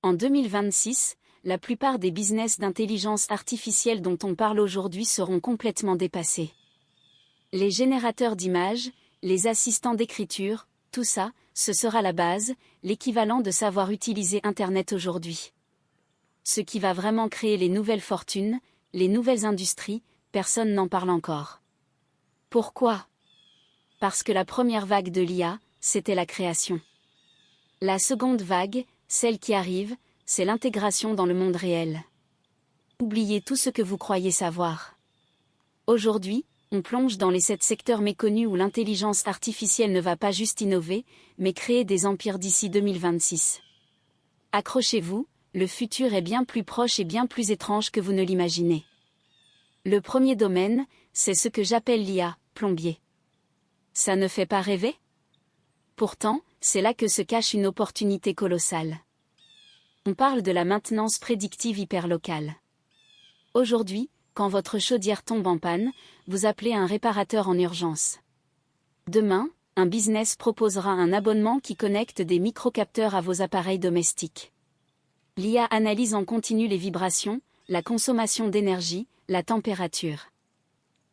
En 2026, la plupart des business d'intelligence artificielle dont on parle aujourd'hui seront complètement dépassés. Les générateurs d'images, les assistants d'écriture, tout ça, ce sera la base, l'équivalent de savoir utiliser Internet aujourd'hui. Ce qui va vraiment créer les nouvelles fortunes, les nouvelles industries, personne n'en parle encore. Pourquoi ? Parce que la première vague de l'IA, c'était la création. La seconde vague, celle qui arrive, c'est l'intégration dans le monde réel. Oubliez tout ce que vous croyez savoir. Aujourd'hui, on plonge dans les 7 secteurs méconnus où l'intelligence artificielle ne va pas juste innover, mais créer des empires d'ici 2026. Accrochez-vous, le futur est bien plus proche et bien plus étrange que vous ne l'imaginez. Le premier domaine, c'est ce que j'appelle l'IA, plombier. Ça ne fait pas rêver ? Pourtant, c'est là que se cache une opportunité colossale. On parle de la maintenance prédictive hyperlocale. Aujourd'hui, quand votre chaudière tombe en panne, vous appelez un réparateur en urgence. Demain, un business proposera un abonnement qui connecte des microcapteurs à vos appareils domestiques. L'IA analyse en continu les vibrations, la consommation d'énergie, la température.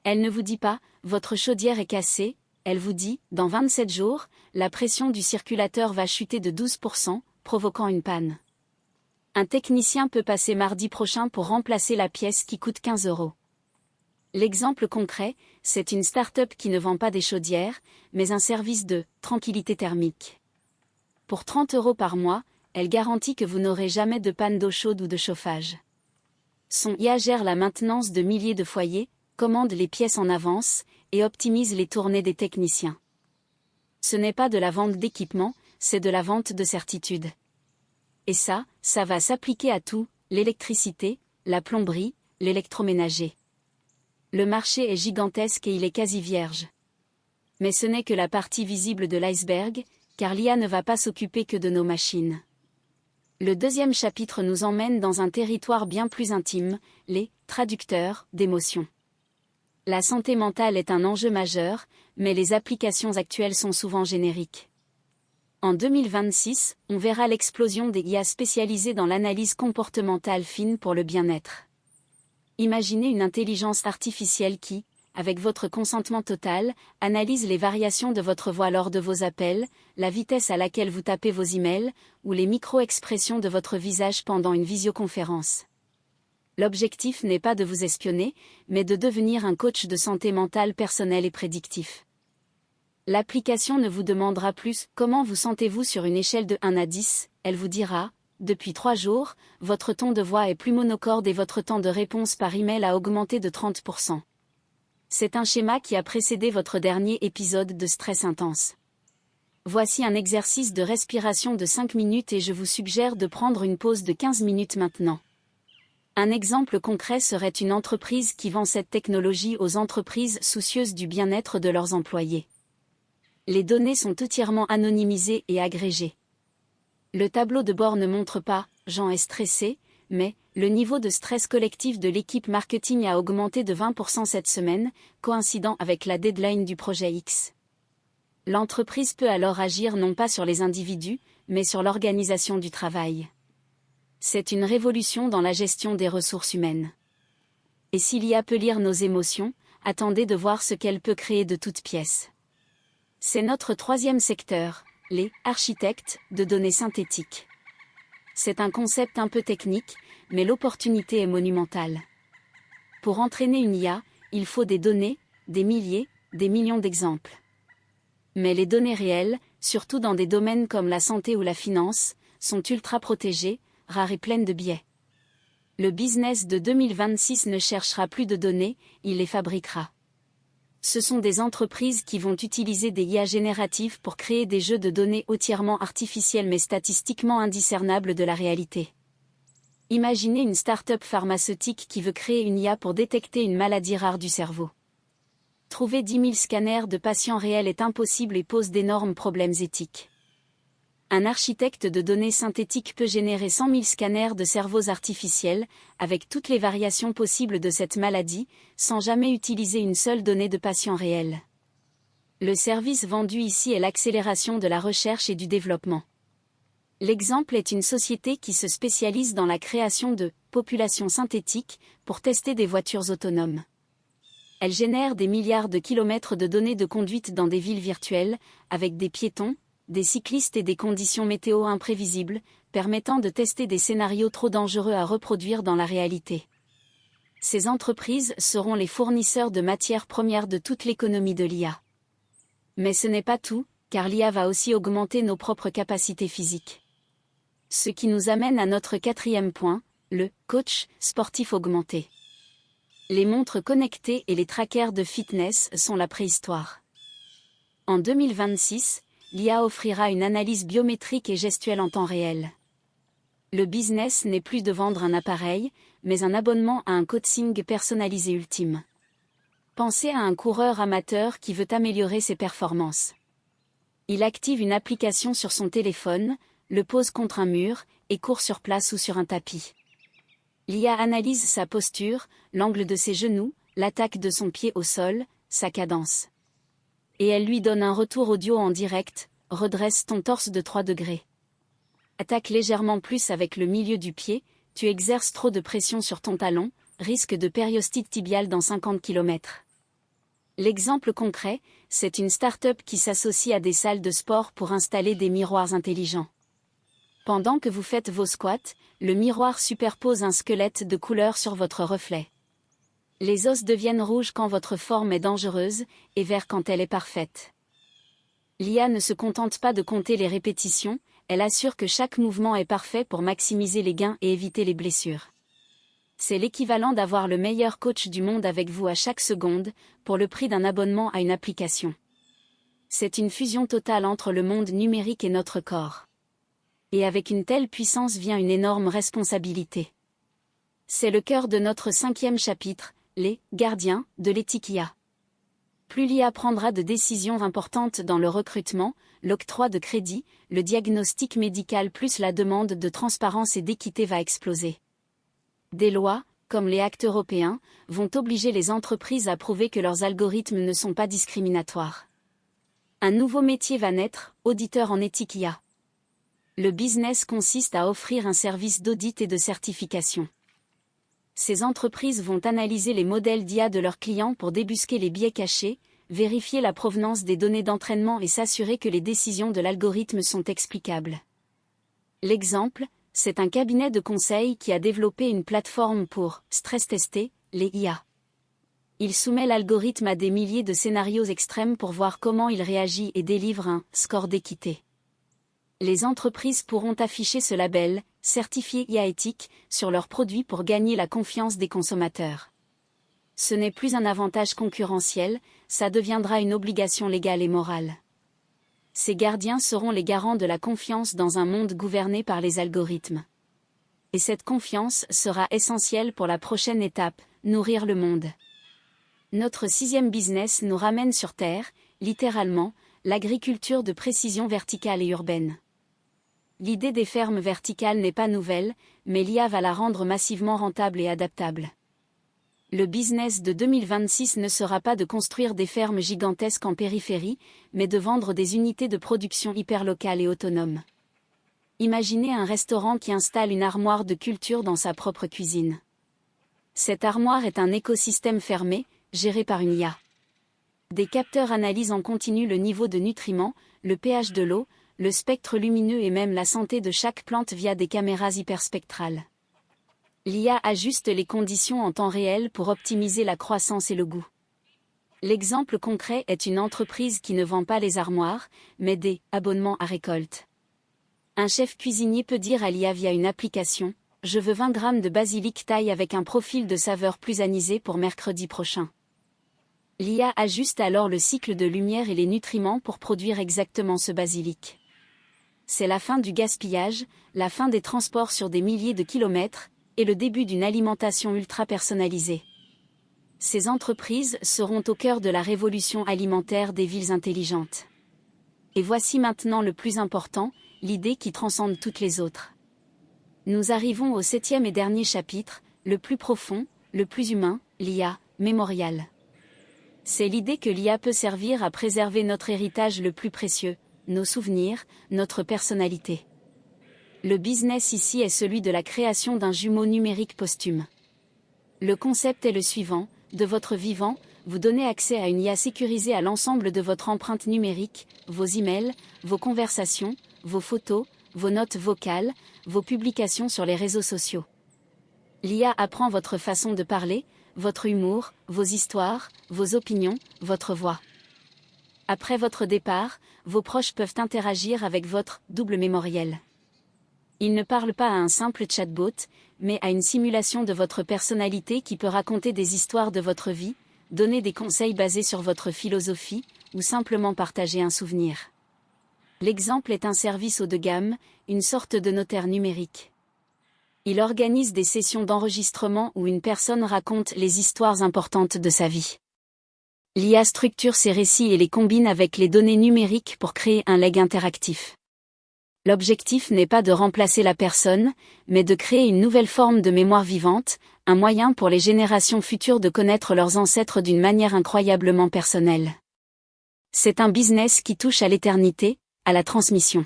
Elle ne vous dit pas « votre chaudière est cassée », elle vous dit « dans 27 jours, la pression du circulateur va chuter de 12%, provoquant une panne ». Un technicien peut passer mardi prochain pour remplacer la pièce qui coûte 15 €. L'exemple concret, c'est une start-up qui ne vend pas des chaudières, mais un service de tranquillité thermique. Pour 30 € par mois, elle garantit que vous n'aurez jamais de panne d'eau chaude ou de chauffage. Son IA gère la maintenance de milliers de foyers, commande les pièces en avance, et optimise les tournées des techniciens. Ce n'est pas de la vente d'équipement, c'est de la vente de certitude. Et ça va s'appliquer à tout, l'électricité, la plomberie, l'électroménager. Le marché est gigantesque et il est quasi vierge. Mais ce n'est que la partie visible de l'iceberg, car l'IA ne va pas s'occuper que de nos machines. Le deuxième chapitre nous emmène dans un territoire bien plus intime, les traducteurs d'émotions. La santé mentale est un enjeu majeur, mais les applications actuelles sont souvent génériques. En 2026, on verra l'explosion des IA spécialisées dans l'analyse comportementale fine pour le bien-être. Imaginez une intelligence artificielle qui, avec votre consentement total, analyse les variations de votre voix lors de vos appels, la vitesse à laquelle vous tapez vos emails, ou les micro-expressions de votre visage pendant une visioconférence. L'objectif n'est pas de vous espionner, mais de devenir un coach de santé mentale personnel et prédictif. L'application ne vous demandera plus « Comment vous sentez-vous sur une échelle de 1 à 10 ?» Elle vous dira « Depuis 3 jours, votre ton de voix est plus monocorde et votre temps de réponse par email a augmenté de 30%. » C'est un schéma qui a précédé votre dernier épisode de stress intense. Voici un exercice de respiration de 5 minutes et je vous suggère de prendre une pause de 15 minutes maintenant. Un exemple concret serait une entreprise qui vend cette technologie aux entreprises soucieuses du bien-être de leurs employés. Les données sont entièrement anonymisées et agrégées. Le tableau de bord ne montre pas « Jean est stressé », mais le niveau de stress collectif de l'équipe marketing a augmenté de 20% cette semaine, coïncidant avec la deadline du projet X. L'entreprise peut alors agir non pas sur les individus, mais sur l'organisation du travail. C'est une révolution dans la gestion des ressources humaines. Et s'il y a peut lire nos émotions, attendez de voir ce qu'elle peut créer de toutes pièces. C'est notre troisième secteur, les architectes de données synthétiques. C'est un concept un peu technique, mais l'opportunité est monumentale. Pour entraîner une IA, il faut des données, des milliers, des millions d'exemples. Mais les données réelles, surtout dans des domaines comme la santé ou la finance, sont ultra protégées, rares et pleines de biais. Le business de 2026 ne cherchera plus de données, il les fabriquera. Ce sont des entreprises qui vont utiliser des IA génératives pour créer des jeux de données entièrement artificiels mais statistiquement indiscernables de la réalité. Imaginez une start-up pharmaceutique qui veut créer une IA pour détecter une maladie rare du cerveau. Trouver 10 000 scanners de patients réels est impossible et pose d'énormes problèmes éthiques. Un architecte de données synthétiques peut générer 100 000 scanners de cerveaux artificiels, avec toutes les variations possibles de cette maladie, sans jamais utiliser une seule donnée de patient réel. Le service vendu ici est l'accélération de la recherche et du développement. L'exemple est une société qui se spécialise dans la création de populations synthétiques pour tester des voitures autonomes. Elle génère des milliards de kilomètres de données de conduite dans des villes virtuelles, avec des piétons, des cyclistes et des conditions météo imprévisibles, permettant de tester des scénarios trop dangereux à reproduire dans la réalité. Ces entreprises seront les fournisseurs de matières premières de toute l'économie de l'IA. Mais ce n'est pas tout, car l'IA va aussi augmenter nos propres capacités physiques. Ce qui nous amène à notre 4e point, le coach sportif augmenté. Les montres connectées et les trackers de fitness sont la préhistoire. En 2026, l'IA offrira une analyse biométrique et gestuelle en temps réel. Le business n'est plus de vendre un appareil, mais un abonnement à un coaching personnalisé ultime. Pensez à un coureur amateur qui veut améliorer ses performances. Il active une application sur son téléphone, le pose contre un mur, et court sur place ou sur un tapis. L'IA analyse sa posture, l'angle de ses genoux, l'attaque de son pied au sol, sa cadence. Et elle lui donne un retour audio en direct, redresse ton torse de 3 degrés. Attaque légèrement plus avec le milieu du pied, tu exerces trop de pression sur ton talon, risque de périostite tibiale dans 50 km. L'exemple concret, c'est une start-up qui s'associe à des salles de sport pour installer des miroirs intelligents. Pendant que vous faites vos squats, le miroir superpose un squelette de couleur sur votre reflet. Les os deviennent rouges quand votre forme est dangereuse, et verts quand elle est parfaite. L'IA ne se contente pas de compter les répétitions, elle assure que chaque mouvement est parfait pour maximiser les gains et éviter les blessures. C'est l'équivalent d'avoir le meilleur coach du monde avec vous à chaque seconde, pour le prix d'un abonnement à une application. C'est une fusion totale entre le monde numérique et notre corps. Et avec une telle puissance vient une énorme responsabilité. C'est le cœur de notre 5e chapitre, les gardiens de l'éthique IA. Plus l'IA prendra de décisions importantes dans le recrutement, l'octroi de crédit, le diagnostic médical, plus la demande de transparence et d'équité va exploser. Des lois, comme les actes européens, vont obliger les entreprises à prouver que leurs algorithmes ne sont pas discriminatoires. Un nouveau métier va naître, auditeur en éthique IA. Le business consiste à offrir un service d'audit et de certification. Ces entreprises vont analyser les modèles d'IA de leurs clients pour débusquer les biais cachés, vérifier la provenance des données d'entraînement et s'assurer que les décisions de l'algorithme sont explicables. L'exemple, c'est un cabinet de conseil qui a développé une plateforme pour stress-tester les IA. Il soumet l'algorithme à des milliers de scénarios extrêmes pour voir comment il réagit et délivre un score d'équité. Les entreprises pourront afficher ce label, certifié IA éthique, sur leurs produits pour gagner la confiance des consommateurs. Ce n'est plus un avantage concurrentiel, ça deviendra une obligation légale et morale. Ces gardiens seront les garants de la confiance dans un monde gouverné par les algorithmes. Et cette confiance sera essentielle pour la prochaine étape, nourrir le monde. Notre 6e business nous ramène sur Terre, littéralement, l'agriculture de précision verticale et urbaine. L'idée des fermes verticales n'est pas nouvelle, mais l'IA va la rendre massivement rentable et adaptable. Le business de 2026 ne sera pas de construire des fermes gigantesques en périphérie, mais de vendre des unités de production hyperlocales et autonomes. Imaginez un restaurant qui installe une armoire de culture dans sa propre cuisine. Cette armoire est un écosystème fermé, géré par une IA. Des capteurs analysent en continu le niveau de nutriments, le pH de l'eau, le spectre lumineux et même la santé de chaque plante via des caméras hyperspectrales. L'IA ajuste les conditions en temps réel pour optimiser la croissance et le goût. L'exemple concret est une entreprise qui ne vend pas les armoires, mais des abonnements à récolte. Un chef cuisinier peut dire à l'IA via une application « Je veux 20 grammes de basilic thaï avec un profil de saveur plus anisé pour mercredi prochain ». L'IA ajuste alors le cycle de lumière et les nutriments pour produire exactement ce basilic. C'est la fin du gaspillage, la fin des transports sur des milliers de kilomètres, et le début d'une alimentation ultra personnalisée. Ces entreprises seront au cœur de la révolution alimentaire des villes intelligentes. Et voici maintenant le plus important, l'idée qui transcende toutes les autres. Nous arrivons au 7e et dernier chapitre, le plus profond, le plus humain, l'IA, mémorial. C'est l'idée que l'IA peut servir à préserver notre héritage le plus précieux, nos souvenirs, notre personnalité. Le business ici est celui de la création d'un jumeau numérique posthume. Le concept est le suivant, de votre vivant, vous donnez accès à une IA sécurisée à l'ensemble de votre empreinte numérique, vos emails, vos conversations, vos photos, vos notes vocales, vos publications sur les réseaux sociaux. L'IA apprend votre façon de parler, votre humour, vos histoires, vos opinions, votre voix. Après votre départ, vos proches peuvent interagir avec votre double mémoriel. Ils ne parlent pas à un simple chatbot, mais à une simulation de votre personnalité qui peut raconter des histoires de votre vie, donner des conseils basés sur votre philosophie, ou simplement partager un souvenir. L'exemple est un service haut de gamme, une sorte de notaire numérique. Il organise des sessions d'enregistrement où une personne raconte les histoires importantes de sa vie. L'IA structure ces récits et les combine avec les données numériques pour créer un legs interactif. L'objectif n'est pas de remplacer la personne, mais de créer une nouvelle forme de mémoire vivante, un moyen pour les générations futures de connaître leurs ancêtres d'une manière incroyablement personnelle. C'est un business qui touche à l'éternité, à la transmission.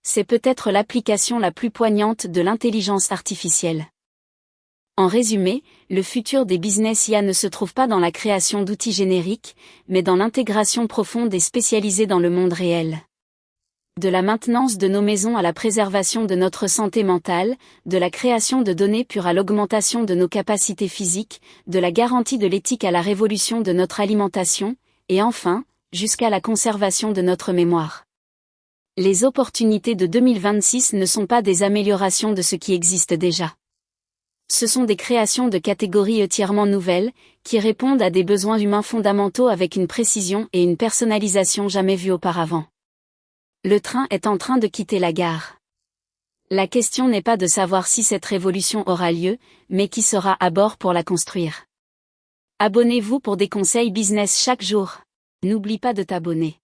C'est peut-être l'application la plus poignante de l'intelligence artificielle. En résumé, le futur des business IA ne se trouve pas dans la création d'outils génériques, mais dans l'intégration profonde et spécialisée dans le monde réel. De la maintenance de nos maisons à la préservation de notre santé mentale, de la création de données pures à l'augmentation de nos capacités physiques, de la garantie de l'éthique à la révolution de notre alimentation, et enfin, jusqu'à la conservation de notre mémoire. Les opportunités de 2026 ne sont pas des améliorations de ce qui existe déjà. Ce sont des créations de catégories entièrement nouvelles, qui répondent à des besoins humains fondamentaux avec une précision et une personnalisation jamais vues auparavant. Le train est en train de quitter la gare. La question n'est pas de savoir si cette révolution aura lieu, mais qui sera à bord pour la construire. Abonnez-vous pour des conseils business chaque jour. N'oublie pas de t'abonner.